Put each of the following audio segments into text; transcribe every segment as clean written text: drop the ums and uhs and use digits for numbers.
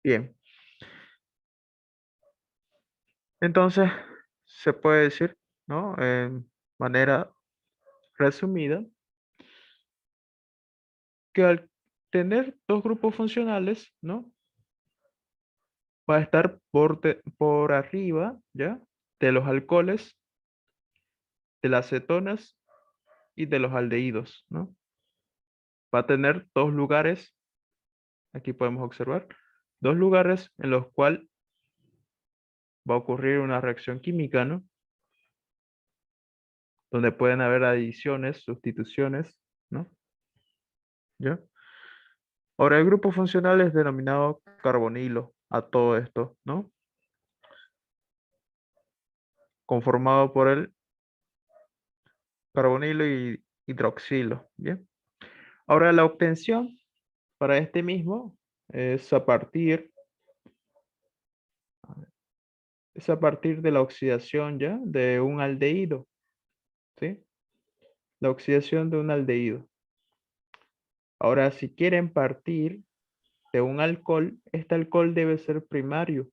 Bien, entonces se puede decir, ¿no? En manera resumida, que al tener dos grupos funcionales, ¿no? Va a estar por arriba, ¿ya? De los alcoholes, de las cetonas y de los aldehídos, ¿no? Va a tener dos lugares, aquí podemos observar, dos lugares en los cuales va a ocurrir una reacción química, ¿no? Donde pueden haber adiciones, sustituciones, ¿no? ¿Ya? Ahora, el grupo funcional es denominado carbonilo a todo esto, ¿no? Conformado por el carbonilo y hidroxilo, ¿bien? Ahora, la obtención para este mismo es a partir, es a partir de la oxidación, ¿ya? De un aldehído, ¿sí? La oxidación de un aldehído. Ahora, si quieren partir de un alcohol, este alcohol debe ser primario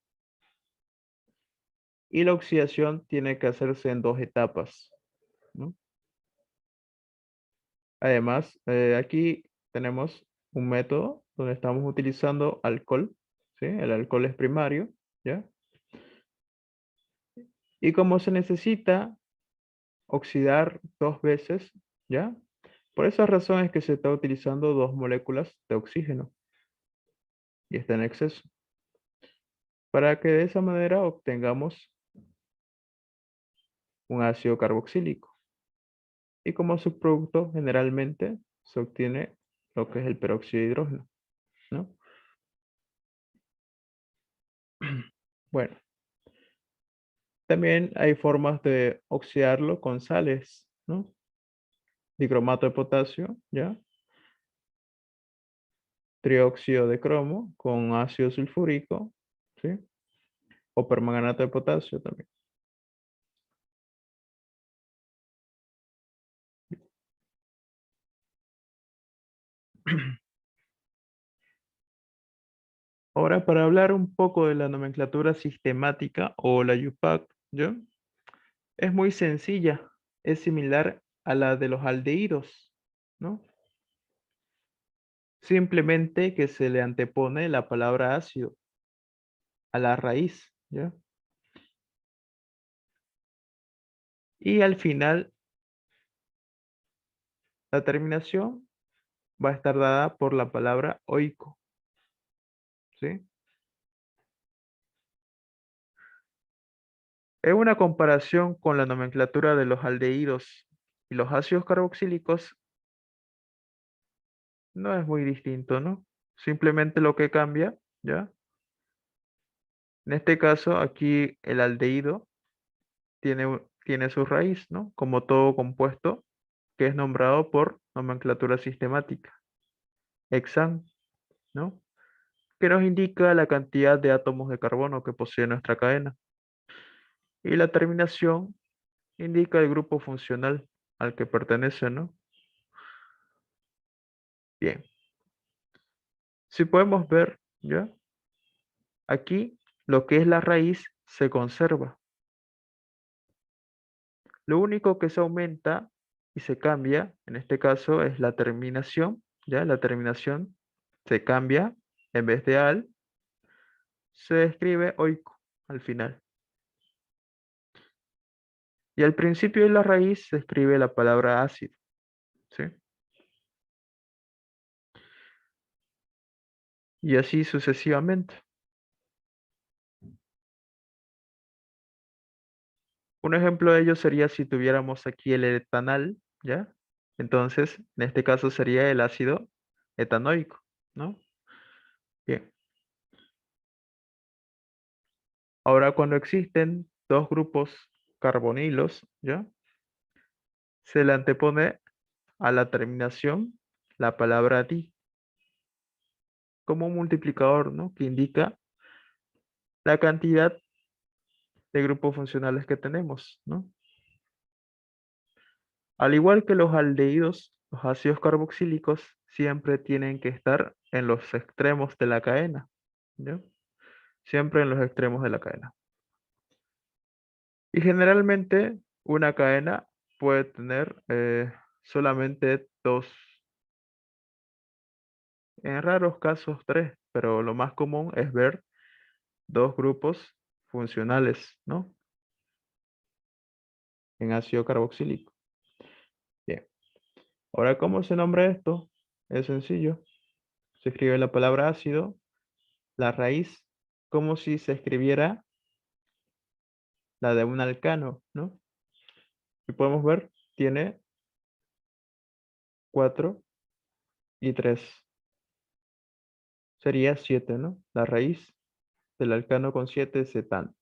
y la oxidación tiene que hacerse en dos etapas, ¿no? Además, aquí tenemos un método donde estamos utilizando alcohol, ¿sí? El alcohol es primario, ¿ya? Y como se necesita oxidar dos veces, ¿ya? Por esa razón es que se está utilizando dos moléculas de oxígeno y está en exceso, para que de esa manera obtengamos un ácido carboxílico. Y como subproducto generalmente se obtiene lo que es el peróxido de hidrógeno, ¿no? Bueno, también hay formas de oxidarlo con sales, ¿no? Dicromato de potasio, ¿ya? Trióxido de cromo con ácido sulfúrico, ¿sí? O permanganato de potasio también. Ahora, para hablar un poco de la nomenclatura sistemática o la UPAC, ¿ya? Es muy sencilla, es similar a la de los aldehídos, ¿no? Simplemente que se le antepone la palabra ácido a la raíz, ¿ya? Y al final, la terminación va a estar dada por la palabra oico, ¿sí? En una comparación con la nomenclatura de los aldehídos y los ácidos carboxílicos, no es muy distinto, ¿no? Simplemente lo que cambia, ¿ya? En este caso, aquí el aldehído tiene su raíz, ¿no? Como todo compuesto que es nombrado por nomenclatura sistemática, hexan, ¿no? Que nos indica la cantidad de átomos de carbono que posee nuestra cadena. Y la terminación indica el grupo funcional al que pertenece, ¿no? Bien, si podemos ver, ¿ya? Aquí lo que es la raíz se conserva. Lo único que se aumenta y se cambia, en este caso, es la terminación, ¿ya? La terminación se cambia, en vez de al, se escribe oico al final. Y al principio de la raíz se escribe la palabra ácido, ¿sí? Y así sucesivamente. Un ejemplo de ello sería si tuviéramos aquí el etanal, ¿ya? Entonces, en este caso sería el ácido etanoico, ¿no? Bien. Ahora, cuando existen dos grupos carbonilos, ¿ya? Se le antepone a la terminación la palabra di como un multiplicador, ¿no? Que indica la cantidad de grupos funcionales que tenemos, ¿no? Al igual que los aldehídos, los ácidos carboxílicos siempre tienen que estar en los extremos de la cadena, ¿ya? siempre en los extremos de la cadena. Y generalmente una cadena puede tener solamente dos, en raros casos tres, pero lo más común es ver dos grupos funcionales, ¿no? En ácido carboxílico. Bien. Ahora, ¿cómo se nombra esto? Es sencillo. Se escribe la palabra ácido, la raíz, como si se escribiera la de un alcano, ¿no? Y podemos ver, tiene 4 y 3. Sería 7, ¿no? La raíz del alcano con 7 es etano.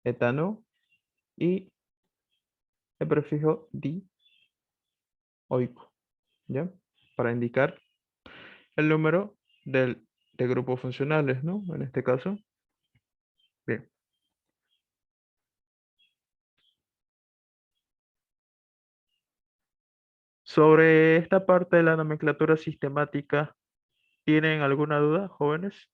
Etano y el prefijo dioico, ¿ya? Para indicar el número de grupos funcionales, ¿no? En este caso. Bien. Sobre esta parte de la nomenclatura sistemática, ¿tienen alguna duda, jóvenes?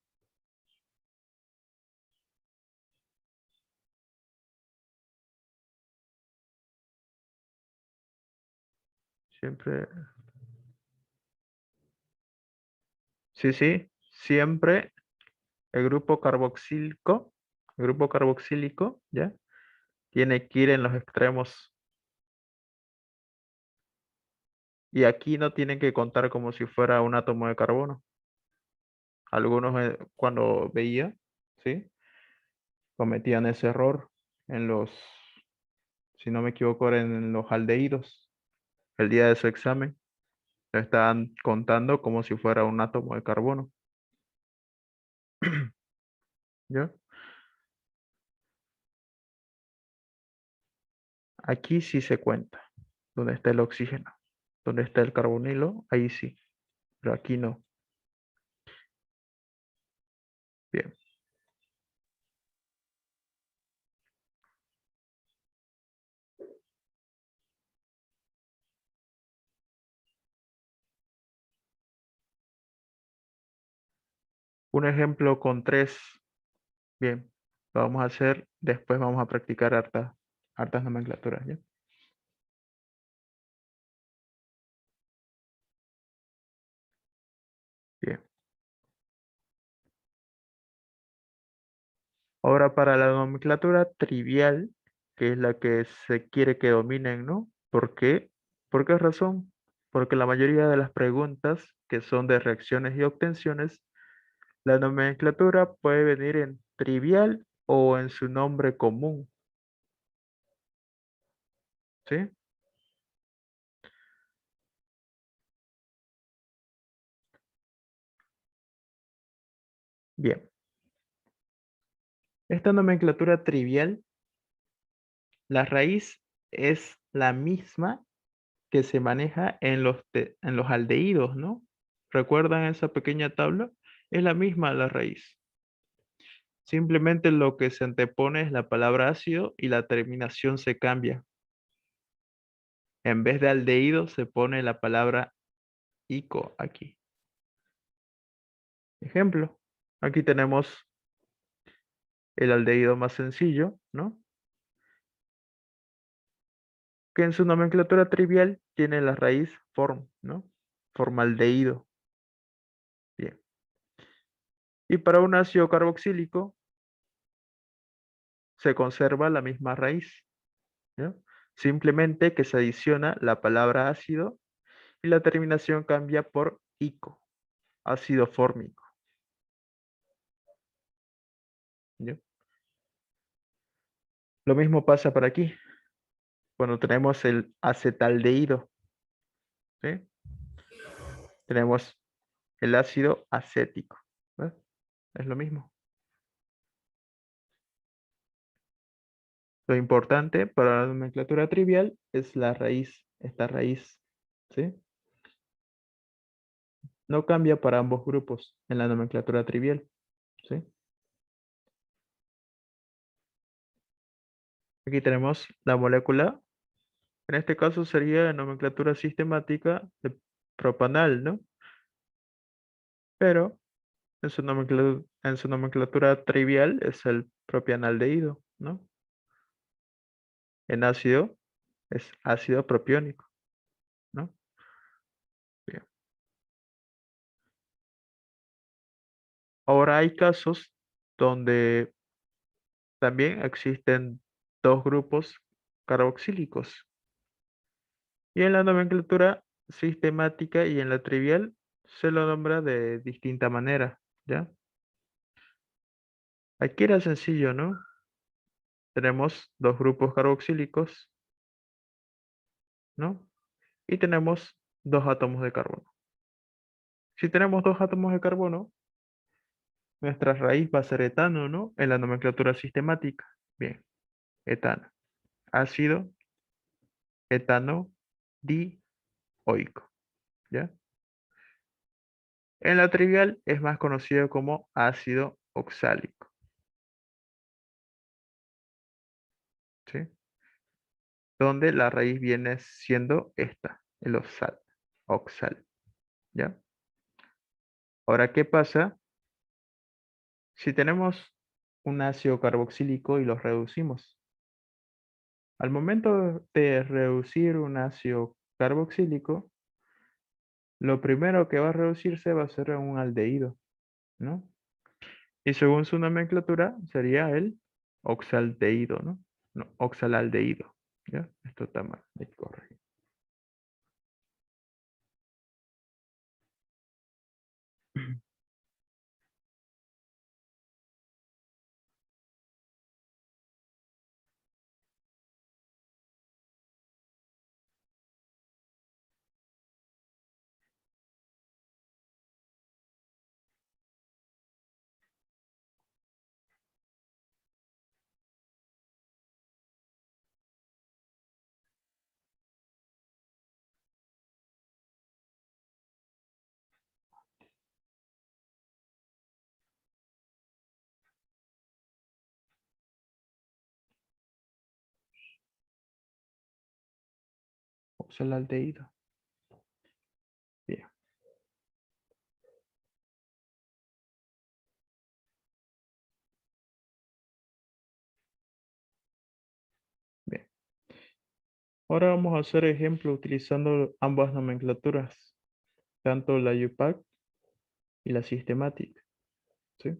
Siempre. Sí, sí. Siempre el grupo carboxílico, ¿ya? Tiene que ir en los extremos. Y aquí no tienen que contar como si fuera un átomo de carbono. Algunos cuando veía, ¿sí? Cometían ese error en los, si no me equivoco, era en los aldehídos. El día de su examen, lo estaban contando como si fuera un átomo de carbono. ¿Ya? Aquí sí se cuenta, donde está el oxígeno. Donde está el carbonilo, ahí sí, pero aquí no. Bien. Un ejemplo con tres. Bien. Lo vamos a hacer, después vamos a practicar hartas nomenclaturas, ¿ya? Bien. Ahora para la nomenclatura trivial, que es la que se quiere que dominen, ¿no? ¿Por qué? ¿Por qué razón? Porque la mayoría de las preguntas que son de reacciones y obtenciones, la nomenclatura puede venir en trivial o en su nombre común, ¿sí? Bien. Esta nomenclatura trivial, la raíz es la misma que se maneja en en los aldehídos, ¿no? ¿Recuerdan esa pequeña tabla? Es la misma la raíz. Simplemente lo que se antepone es la palabra ácido y la terminación se cambia. En vez de aldehído se pone la palabra ico aquí. Ejemplo, aquí tenemos el aldehído más sencillo, ¿no? Que en su nomenclatura trivial tiene la raíz form, ¿no? Formaldehído. Bien. Y para un ácido carboxílico se conserva la misma raíz, ¿ya? Simplemente que se adiciona la palabra ácido y la terminación cambia por ico, ácido fórmico, ¿ya? Lo mismo pasa por aquí, cuando tenemos el acetaldehído, ¿sí? Tenemos el ácido acético, ¿ves? Es lo mismo. Lo importante para la nomenclatura trivial es la raíz, esta raíz, ¿sí? No cambia para ambos grupos en la nomenclatura trivial, ¿sí? Aquí tenemos la molécula. En este caso sería nomenclatura sistemática de propanal, ¿no? Pero En su nomenclatura trivial es el propianaldehído, ¿no? En ácido es ácido propiónico, ¿no? Bien. Ahora hay casos donde también existen dos grupos carboxílicos. Y en la nomenclatura sistemática y en la trivial se lo nombra de distinta manera, ¿ya? Aquí era sencillo, ¿no? Tenemos dos grupos carboxílicos, ¿no? Y tenemos dos átomos de carbono. Si tenemos dos átomos de carbono, nuestra raíz va a ser etano, ¿no? En la nomenclatura sistemática. Bien, etano. Ácido etano dioico, ¿ya? En la trivial es más conocido como ácido oxálico, ¿sí? Donde la raíz viene siendo esta, el oxal, oxal, ¿ya? Ahora, ¿qué pasa si tenemos un ácido carboxílico y los reducimos? Al momento de reducir un ácido carboxílico, lo primero que va a reducirse va a ser un aldehído, ¿no? Y según su nomenclatura sería el oxaldehído, ¿no? No, oxalaldehído, ¿ya? Esto está mal, hay que corregir. Oxalaldehído. Bien, bien. Ahora vamos a hacer ejemplo utilizando ambas nomenclaturas, tanto la UPAC y la sistemática, ¿sí?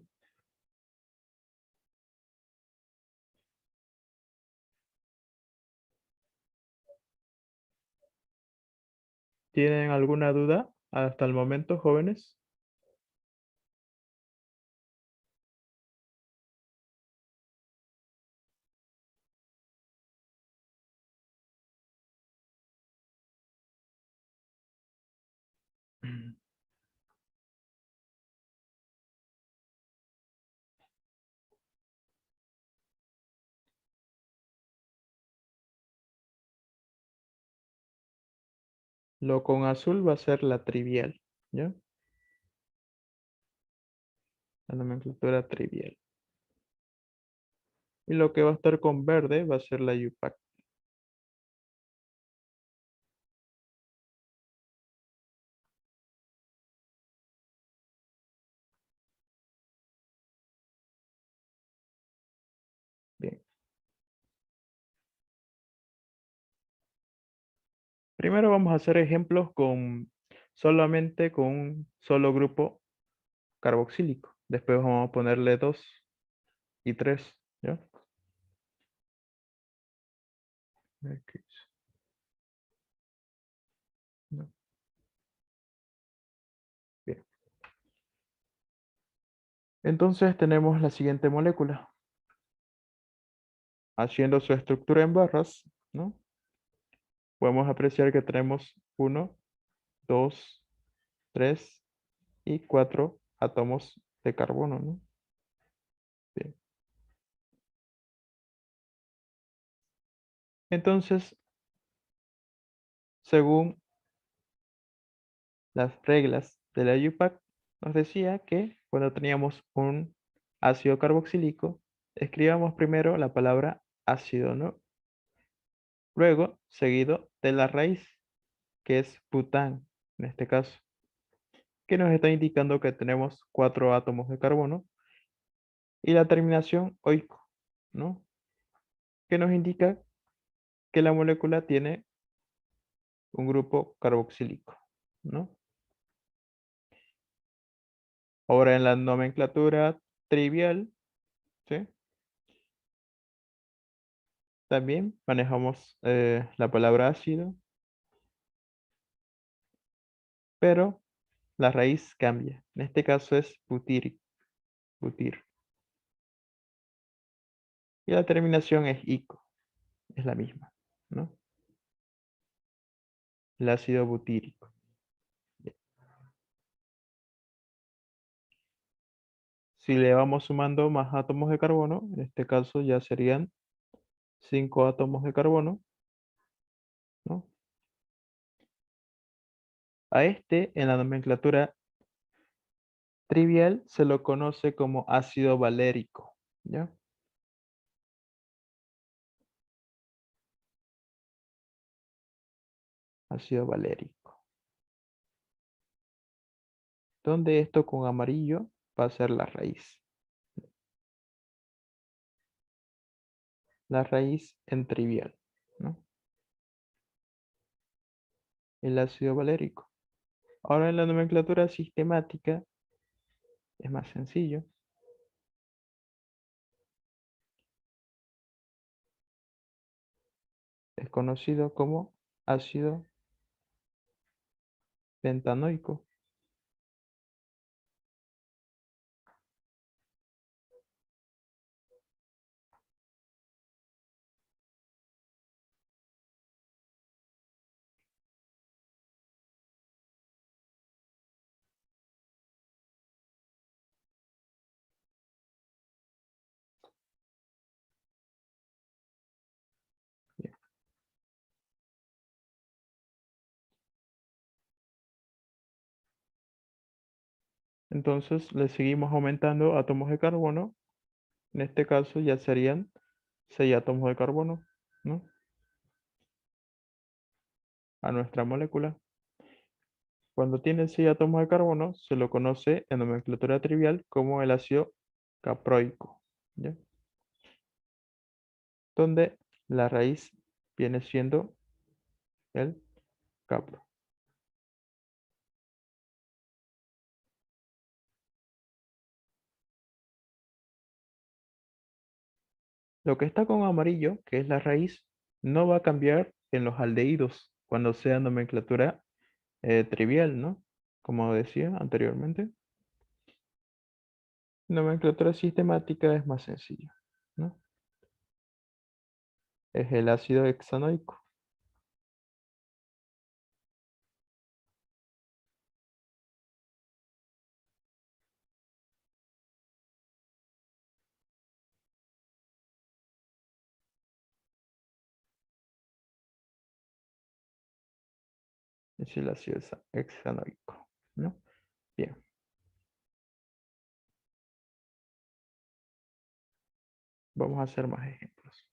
¿Tienen alguna duda hasta el momento, jóvenes? Lo con azul va a ser la trivial, ¿ya? La nomenclatura trivial. Y lo que va a estar con verde va a ser la UPAC. Bien. Primero vamos a hacer ejemplos con solamente con un solo grupo carboxílico. Después vamos a ponerle 2 y 3, ¿ya? X, no, bien. Entonces tenemos la siguiente molécula. Haciendo su estructura en barras, ¿no? Podemos apreciar que tenemos 1, 2, 3 y 4 átomos de carbono, ¿no? Bien. Entonces, según las reglas de la UPAC, nos decía que cuando teníamos un ácido carboxílico, escribamos primero la palabra ácido, ¿no? Luego, seguido de la raíz, que es bután, en este caso. que nos está indicando que tenemos 4 átomos de carbono, y la terminación oico, ¿no? Que nos indica que la molécula tiene un grupo carboxílico, ¿no? Ahora en la nomenclatura trivial, ¿sí? También manejamos la palabra ácido, pero la raíz cambia. En este caso es butir, butir. Y la terminación es ico, es la misma, ¿no? El ácido butírico. Si le vamos sumando más átomos de carbono, en este caso ya serían 5 átomos de carbono, ¿no? A este, en la nomenclatura trivial, se lo conoce como ácido valérico, ¿ya? Ácido valérico. Donde esto con amarillo va a ser la raíz. La raíz en trivial, ¿no? El ácido valérico. Ahora en la nomenclatura sistemática es más sencillo. Es conocido como ácido pentanoico. Bien. Entonces le seguimos aumentando átomos de carbono. En este caso ya serían 6 átomos de carbono, ¿no? A nuestra molécula. Cuando tiene 6 átomos de carbono, se lo conoce en nomenclatura trivial como el ácido caproico, ¿ya? Donde la raíz viene siendo el capro. Lo que está con amarillo, que es la raíz, no va a cambiar en los aldehídos cuando sea nomenclatura trivial, ¿no? Como decía anteriormente. Nomenclatura sistemática es más sencilla, ¿no? Es el ácido hexanoico. Es el ácido hexanoico, ¿no? Bien, vamos a hacer más ejemplos.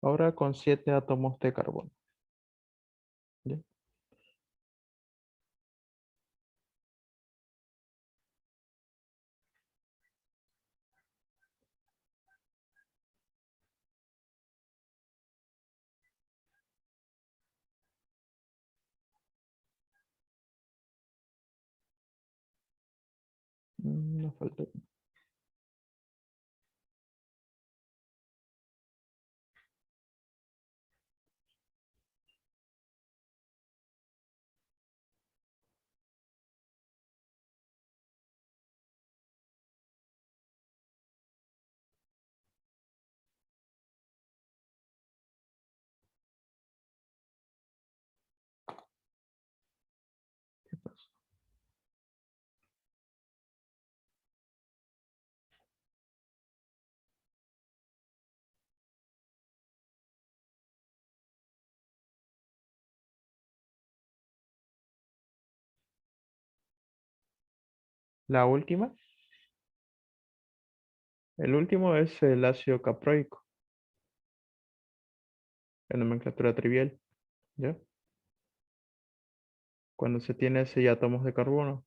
Ahora con 7 átomos de carbono. ¿Ya? Nos falta. ¿Qué pasó? La última, el último es el ácido caproico, en nomenclatura trivial, ¿ya? Cuando se tiene 6 átomos de carbono.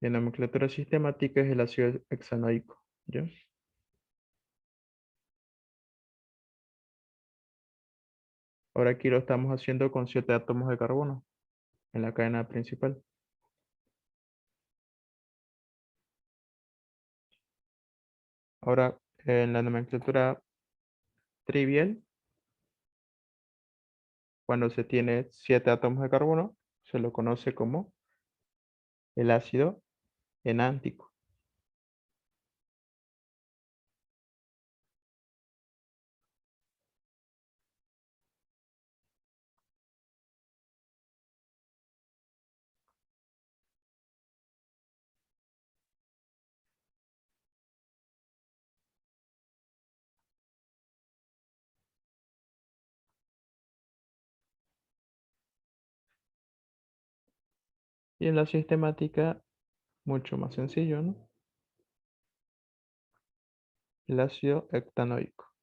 En nomenclatura sistemática es el ácido hexanoico, ¿ya? Ahora aquí lo estamos haciendo con 7 átomos de carbono en la cadena principal. Ahora, en la nomenclatura trivial, cuando se tiene 7 átomos de carbono, se lo conoce como el ácido enántico. Y en la sistemática, mucho más sencillo, ¿no? El ácido hectanoico.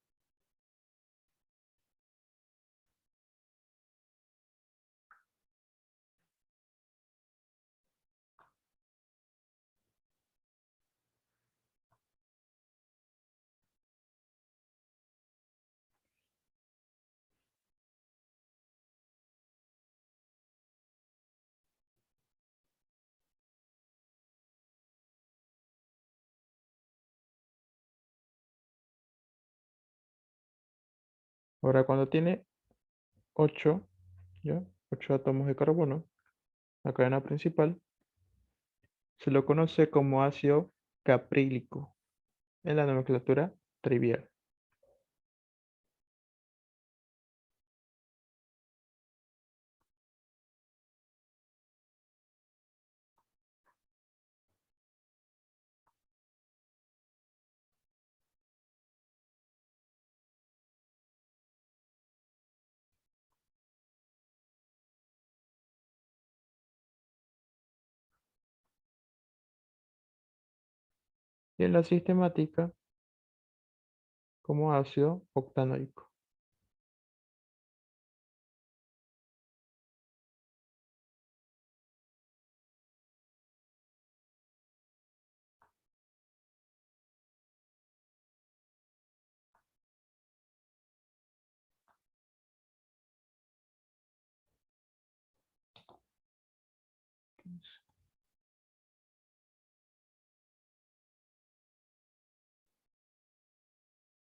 Ahora, cuando tiene 8, ¿ya? 8 átomos de carbono, la cadena principal, se lo conoce como ácido caprílico en la nomenclatura trivial. Y en la sistemática, como ácido octanoico.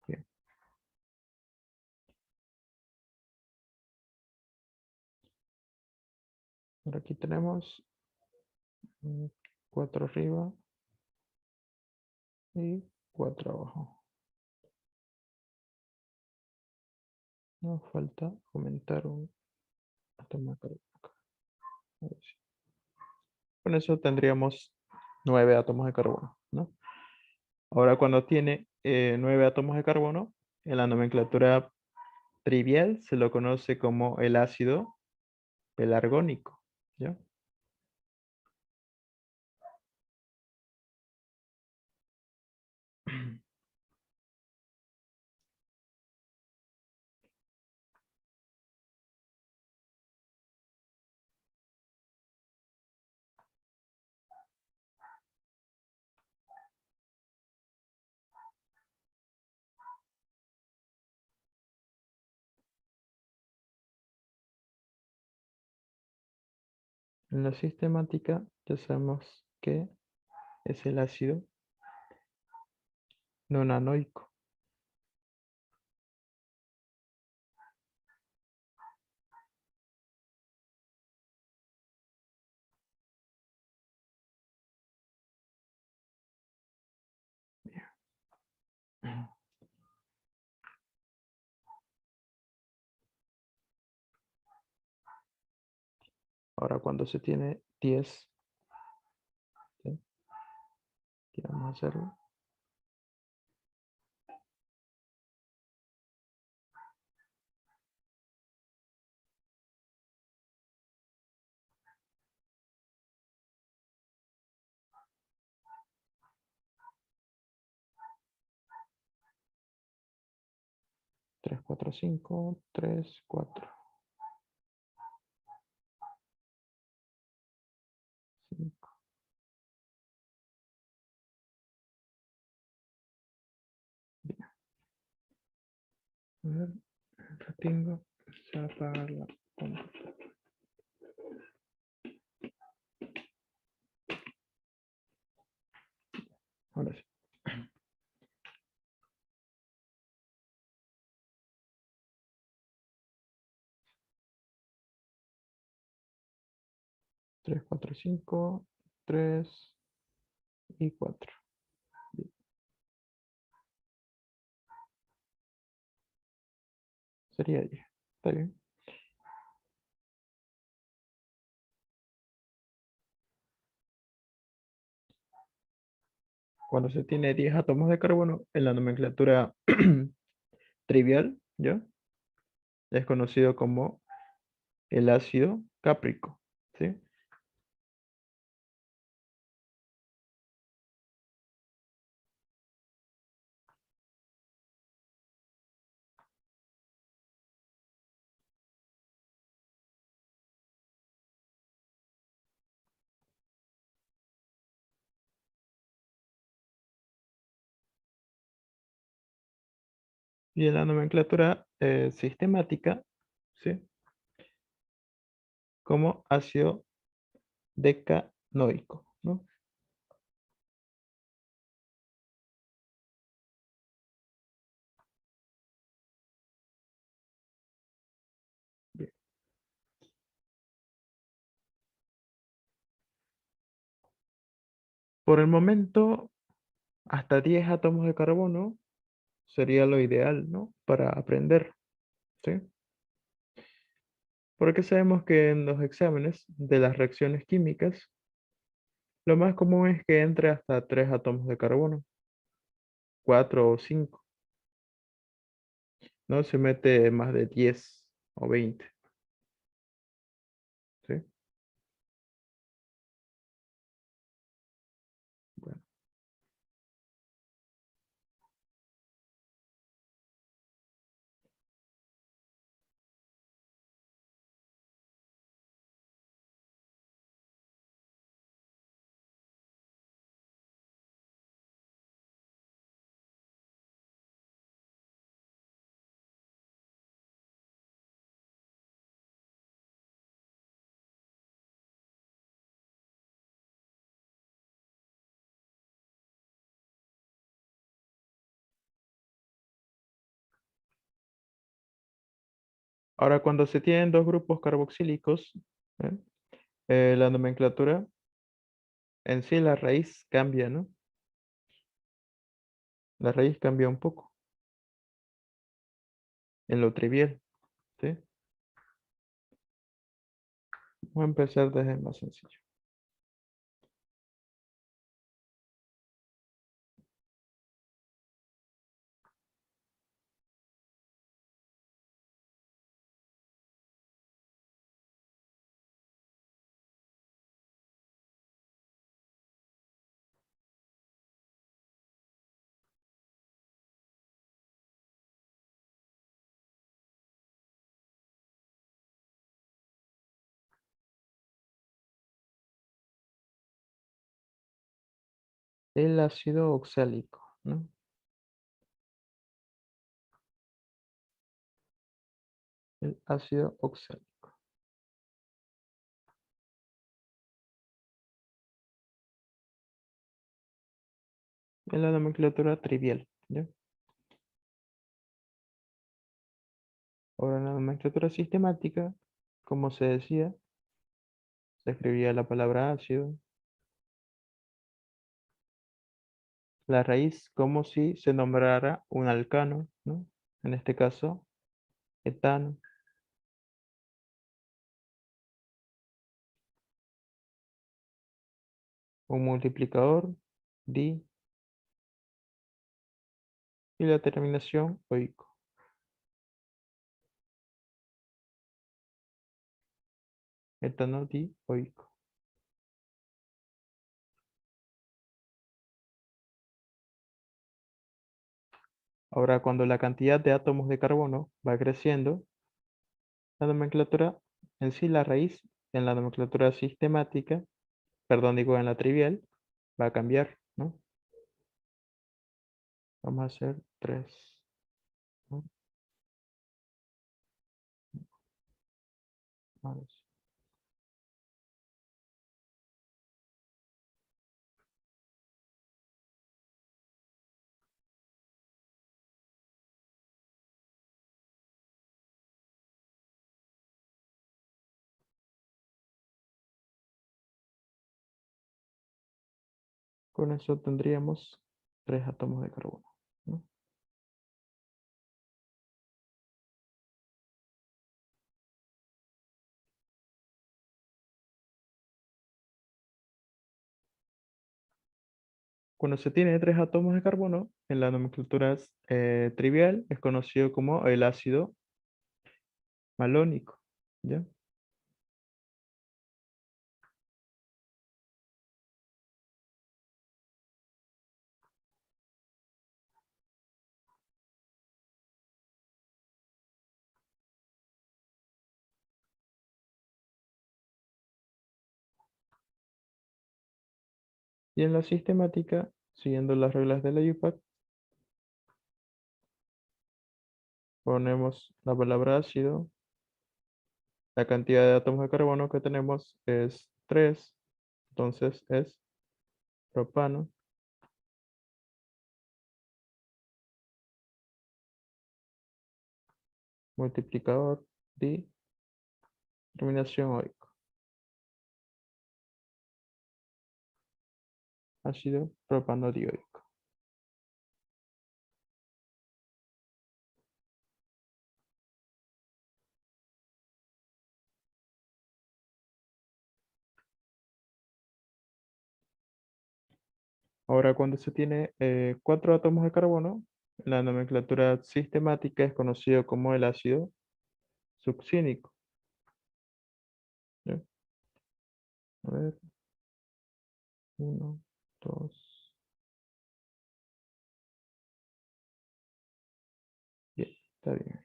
Bien. Ahora aquí tenemos 4 arriba y 4 abajo. Nos falta aumentar un átomo de carbono acá. A ver si- Con eso tendríamos 9 átomos de carbono, ¿no? Ahora cuando tiene 9 átomos de carbono, en la nomenclatura trivial se lo conoce como el ácido pelargónico, ¿ya? En la sistemática ya sabemos que es el ácido nonanoico. Ahora cuando se tiene 10, ¿sí? Aquí vamos a hacerlo. 3, 4, 5, 3, 4. 5. Bien. A ver, retengo. Se va a apagar la computadora. Ahora sí. 3, 4, 5, 3 y 4. Sería 10. Está bien. Cuando se tiene 10 átomos de carbono en la nomenclatura trivial, ¿ya? Es conocido como el ácido cáprico, ¿sí? Y en la nomenclatura sistemática, ¿sí? Como ácido decanoico, ¿no? Bien. Por el momento, hasta 10 átomos de carbono sería lo ideal, ¿no? Para aprender, ¿sí? Porque sabemos que en los exámenes de las reacciones químicas, lo más común es que entre hasta 3 átomos de carbono, 4 o 5. No se mete más de 10 o 20, ¿sí? Bueno, ahora, cuando se tienen dos grupos carboxílicos, ¿eh? La nomenclatura en sí, la raíz cambia, ¿no? La raíz cambia un poco en lo trivial, ¿sí? Vamos a empezar desde el más sencillo. El ácido oxálico, ¿no? El ácido oxálico. Es la nomenclatura trivial, ¿ya? Ahora, en la nomenclatura sistemática, como se decía, se escribía la palabra ácido, la raíz como si se nombrara un alcano, ¿no? En este caso, etano, un multiplicador, di, y la terminación oico. Etano, di, oico. Ahora, cuando la cantidad de átomos de carbono va creciendo, la nomenclatura en sí, la raíz, en la nomenclatura sistemática, perdón, digo en la trivial, va a cambiar, ¿no? Vamos a hacer 3, ¿no? Vamos. Con eso tendríamos 3 átomos de carbono, ¿no? Cuando se tiene 3 átomos de carbono, en la nomenclatura trivial es conocido como el ácido malónico, ¿ya? Y en la sistemática, siguiendo las reglas de la UPAC, ponemos la palabra ácido, la cantidad de átomos de carbono que tenemos es 3, entonces es propano, multiplicador, di, terminación oico, ácido propano dioico. Ahora, cuando se tiene 4 átomos de carbono, la nomenclatura sistemática es conocido como el ácido succínico. ¿Ya? A ver, uno, dos, bien, está bien.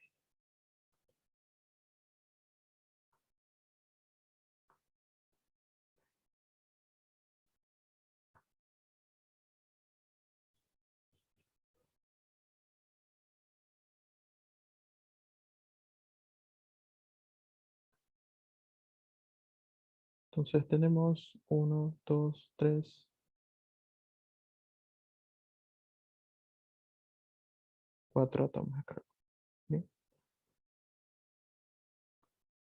Entonces tenemos uno, dos, tres, 4 átomos de carbono. Bien,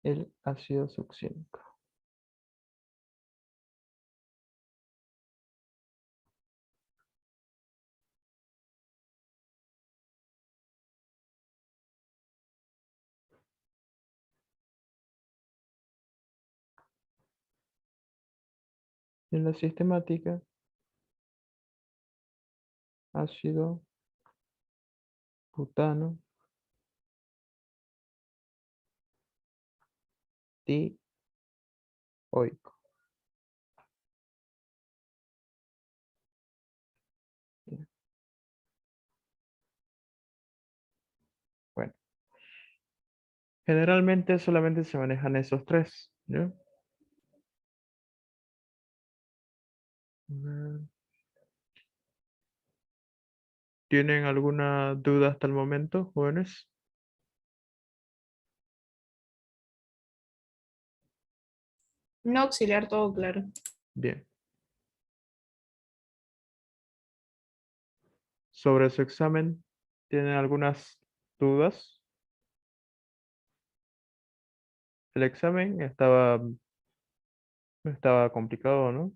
el ácido succínico. En la sistemática, ácido butano dioico. Bien, bueno, generalmente solamente se manejan esos tres, ¿ya? A ver, ¿tienen alguna duda hasta el momento, jóvenes? No auxiliar, todo claro. Bien. Sobre su examen, ¿tienen algunas dudas? El examen estaba complicado, ¿no?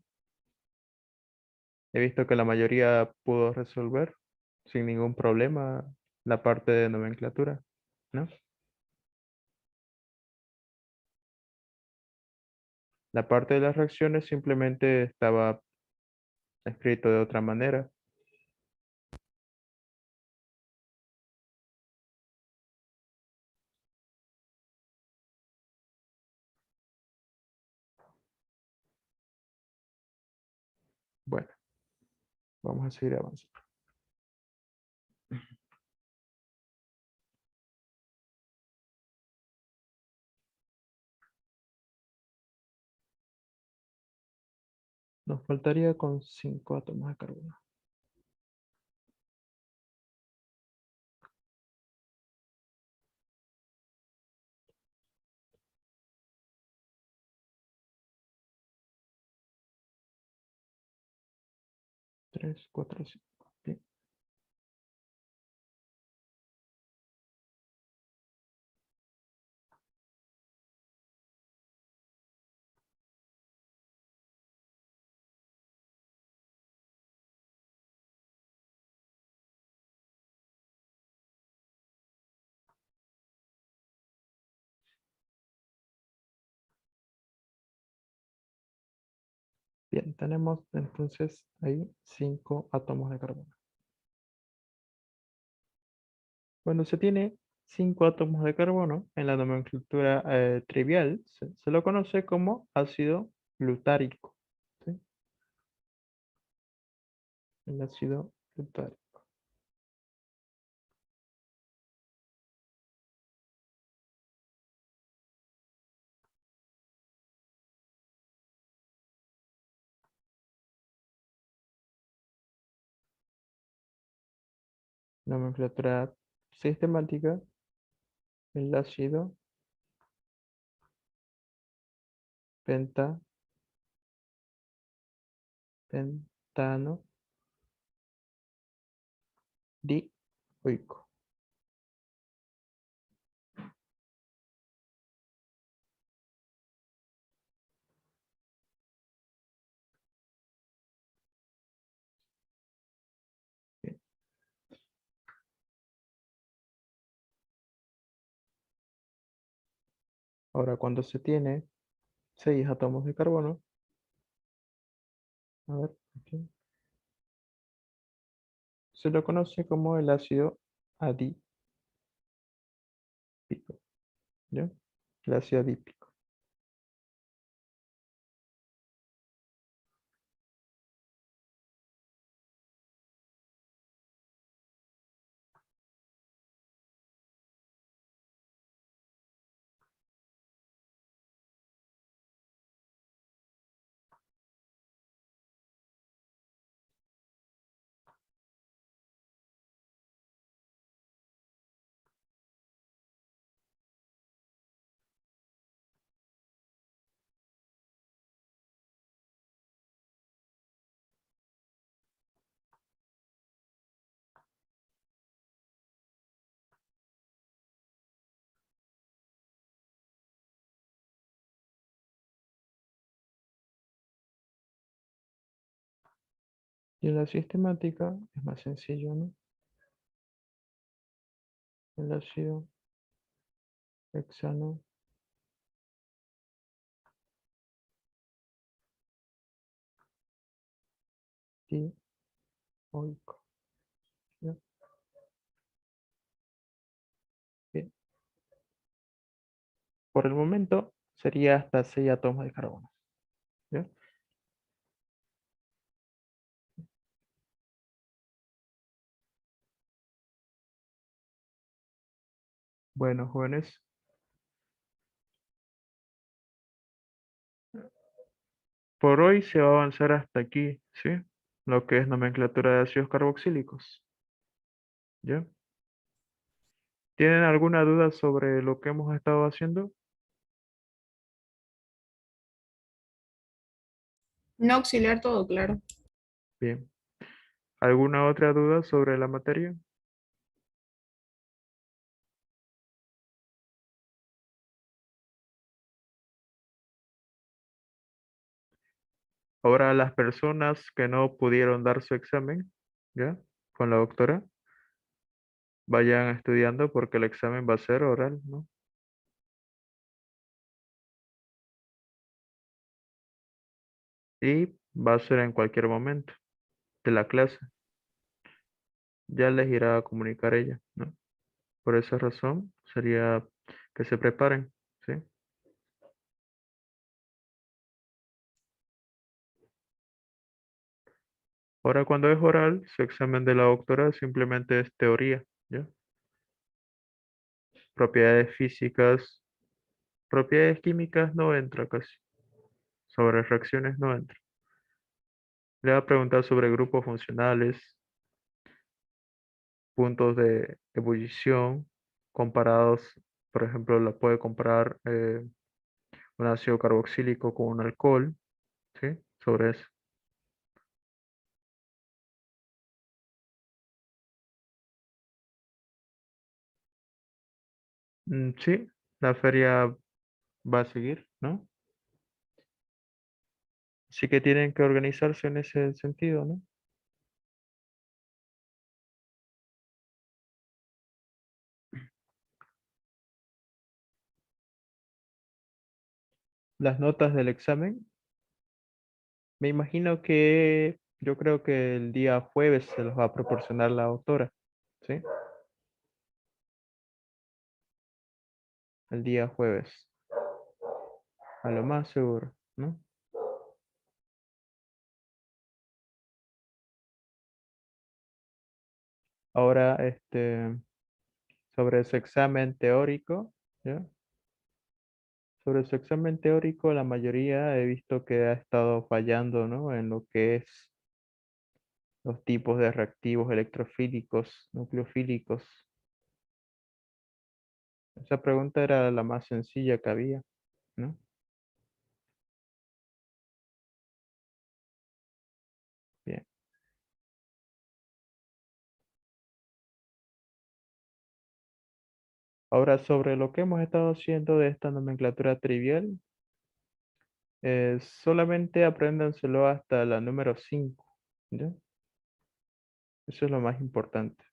He visto que la mayoría pudo resolver sin ningún problema la parte de nomenclatura, ¿no? La parte de las reacciones simplemente estaba escrito de otra manera. Bueno, vamos a seguir avanzando. Nos faltaría con 5 átomos de carbono. Tres, cuatro, cinco. Bien. Bien, tenemos entonces ahí 5 átomos de carbono. Cuando se tiene 5 átomos de carbono, en la nomenclatura trivial se lo conoce como ácido glutárico. ¿Sí? El ácido glutárico. Nomenclatura sistemática, el ácido penta, pentano, dioico. Bien. Ahora, cuando se tiene 6 átomos de carbono, a ver, aquí, se lo conoce como el ácido adípico, ¿ya? El ácido adípico. Y en la sistemática es más sencillo, ¿no? El ácido hexano dioico. ¿Ya? Bien. Por el momento sería hasta 6 átomos de carbono. ¿Ya? Bueno, jóvenes, por hoy se va a avanzar hasta aquí, ¿sí? Lo que es nomenclatura de ácidos carboxílicos. ¿Ya? ¿Tienen alguna duda sobre lo que hemos estado haciendo? No auxiliar, todo claro. Bien. ¿Alguna otra duda sobre la materia? Ahora las personas que no pudieron dar su examen, ¿ya? Con la doctora, vayan estudiando porque el examen va a ser oral, ¿no? Y va a ser en cualquier momento de la clase. Ya les irá a comunicar ella, ¿no? Por esa razón sería que se preparen, ¿sí? Ahora cuando es oral, su examen de la doctora simplemente es teoría, ¿ya? Propiedades físicas, propiedades químicas no entra casi. Sobre reacciones no entra. Le va a preguntar sobre grupos funcionales, puntos de ebullición comparados, por ejemplo, la puede comparar un ácido carboxílico con un alcohol, ¿sí? Sobre eso. Sí, la feria va a seguir, ¿no? Sí que tienen que organizarse en ese sentido, ¿no? Las notas del examen, me imagino que yo creo que el día jueves se los va a proporcionar la autora, ¿sí? El día jueves, a lo más seguro, ¿no? Ahora, sobre ese examen teórico, ¿ya? Sobre su examen teórico, la mayoría he visto que ha estado fallando, ¿no? En lo que es los tipos de reactivos electrofílicos, nucleofílicos. Esa pregunta era la más sencilla que había, ¿no? Bien. Ahora, sobre lo que hemos estado haciendo de esta nomenclatura trivial, solamente apréndanselo hasta la número 5, ¿ya? Eso es lo más importante.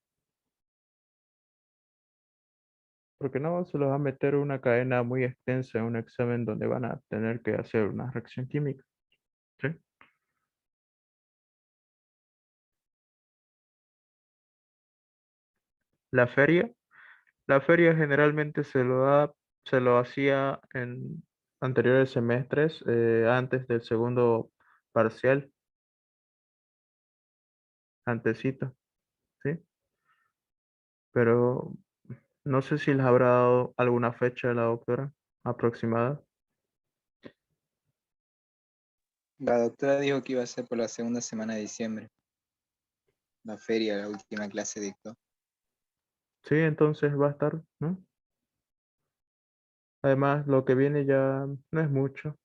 Porque no se los va a meter una cadena muy extensa en un examen donde van a tener que hacer una reacción química, ¿sí? La feria, la feria generalmente se lo hacía en anteriores semestres, antes del segundo parcial, antesito, ¿sí? Pero no sé si les habrá dado alguna fecha a la doctora aproximada. La doctora dijo que iba a ser por la segunda semana de diciembre, la feria, la última clase dictó. Sí, entonces va a estar, ¿no? Además, lo que viene ya no es mucho.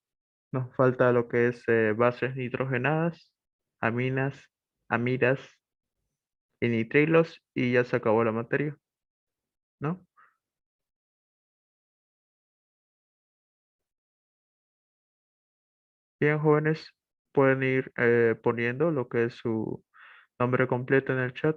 Nos falta lo que es bases nitrogenadas, aminas, amidas y nitrilos y ya se acabó la materia, ¿no? Bien, jóvenes, pueden ir poniendo lo que es su nombre completo en el chat.